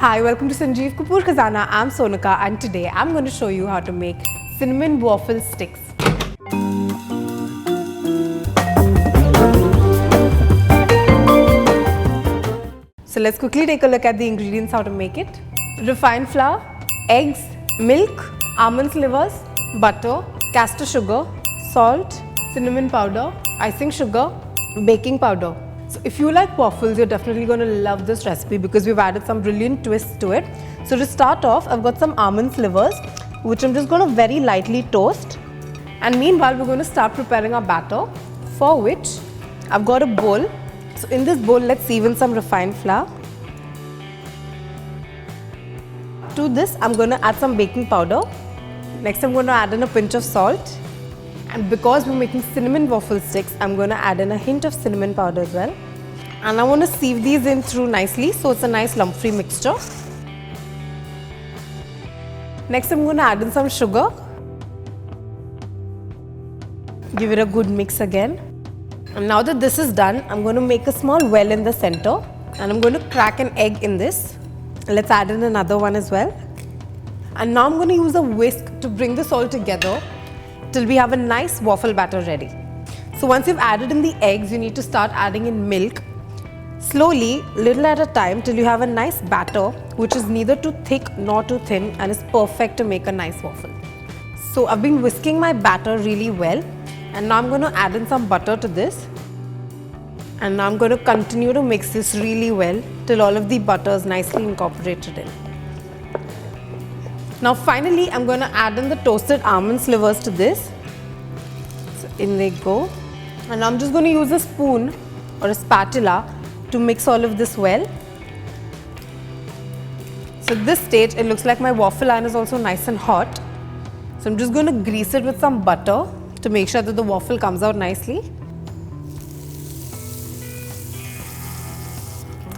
Hi, welcome to Sanjeev Kapoor Khazana. I'm Sonika and today I'm going to show you how to make cinnamon waffle sticks. So let's quickly take a look at the ingredients, how to make it. Refined flour, eggs, milk, almond slivers, butter, castor sugar, salt, cinnamon powder, icing sugar, baking powder. So if you like waffles, you're definitely going to love this recipe because we've added some brilliant twists to it. So to start off, I've got some almond slivers, which I'm just going to very lightly toast. And meanwhile, we're going to start preparing our batter, for which I've got a bowl. So in this bowl, let's sieve some refined flour. To this, I'm going to add some baking powder. Next, I'm going to add in a pinch of salt. And because we're making cinnamon waffle sticks, I'm going to add in a hint of cinnamon powder as well. And I want to sieve these in through nicely so it's a nice lump-free mixture. Next, I'm going to add in some sugar. Give it a good mix again. And now that this is done, I'm going to make a small well in the center. And I'm going to crack an egg in this. Let's add in another one as well. And now I'm going to use a whisk to bring this all together till we have a nice waffle batter ready. So once you've added in the eggs, you need to start adding in milk. Slowly, little at a time, till you have a nice batter which is neither too thick nor too thin and is perfect to make a nice waffle. So I've been whisking my batter really well and now I'm going to add in some butter to this. And now I'm going to continue to mix this really well till all of the butter is nicely incorporated in. Now finally, I'm going to add in the toasted almond slivers to this. So in they go. And I'm just going to use a spoon or a spatula to mix all of this well. So at this stage, it looks like my waffle iron is also nice and hot. So I'm just going to grease it with some butter to make sure that the waffle comes out nicely.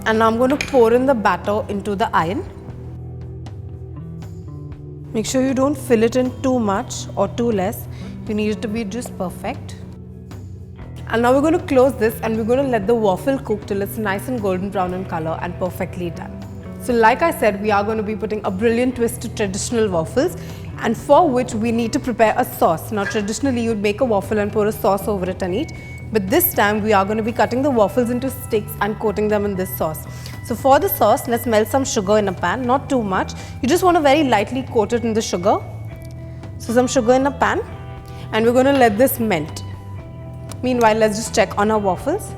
And now I'm going to pour in the batter into the iron. Make sure you don't fill it in too much or too less. You need it to be just perfect. And now we're going to close this and we're going to let the waffle cook till it's nice and golden brown in color and perfectly done. So like I said, we are going to be putting a brilliant twist to traditional waffles, and for which we need to prepare a sauce. Now traditionally you'd make a waffle and pour a sauce over it and eat. But this time we are going to be cutting the waffles into sticks and coating them in this sauce. So for the sauce, let's melt some sugar in a pan, not too much. You just want to very lightly coat it in the sugar. So some sugar in a pan and we're going to let this melt. Meanwhile, let's just check on our waffles.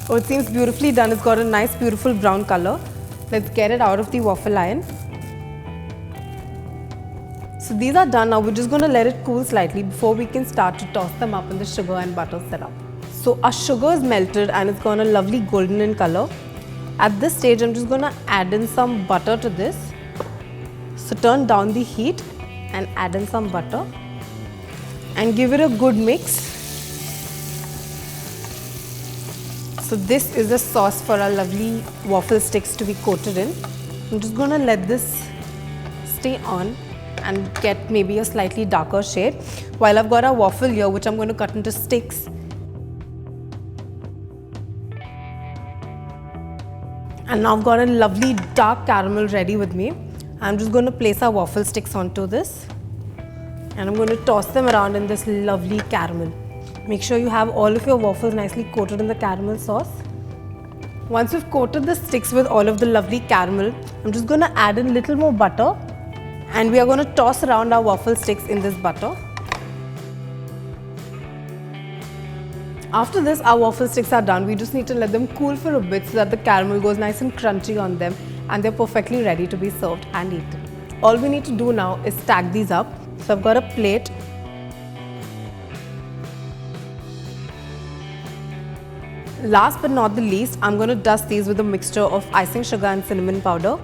Oh, it seems beautifully done. It's got a nice beautiful brown color. Let's get it out of the waffle iron. So these are done. Now we're just going to let it cool slightly before we can start to toss them up in the sugar and butter syrup. So our sugar is melted and it's gone a lovely golden in color. At this stage, I'm just going to add in some butter to this. So turn down the heat and add in some butter and give it a good mix. So this is the sauce for our lovely waffle sticks to be coated in. I'm just going to let this stay on and get maybe a slightly darker shade while I've got a waffle here which I'm going to cut into sticks. And now I've got a lovely dark caramel ready with me. I'm just going to place our waffle sticks onto this and I'm going to toss them around in this lovely caramel. Make sure you have all of your waffles nicely coated in the caramel sauce. Once you've coated the sticks with all of the lovely caramel, I'm just going to add in a little more butter and we are going to toss around our waffle sticks in this butter. After this, our waffle sticks are done. We just need to let them cool for a bit so that the caramel goes nice and crunchy on them and they're perfectly ready to be served and eaten. All we need to do now is stack these up. So I've got a plate. Last but not the least, I'm going to dust these with a mixture of icing sugar and cinnamon powder.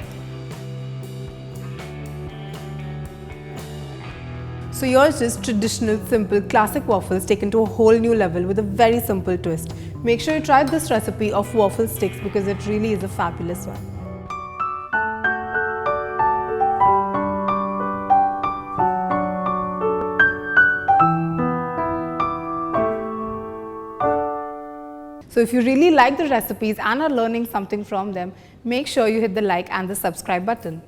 So yours is traditional, simple, classic waffles taken to a whole new level with a very simple twist. Make sure you try this recipe of waffle sticks because it really is a fabulous one. So if you really like the recipes and are learning something from them, make sure you hit the like and the subscribe button.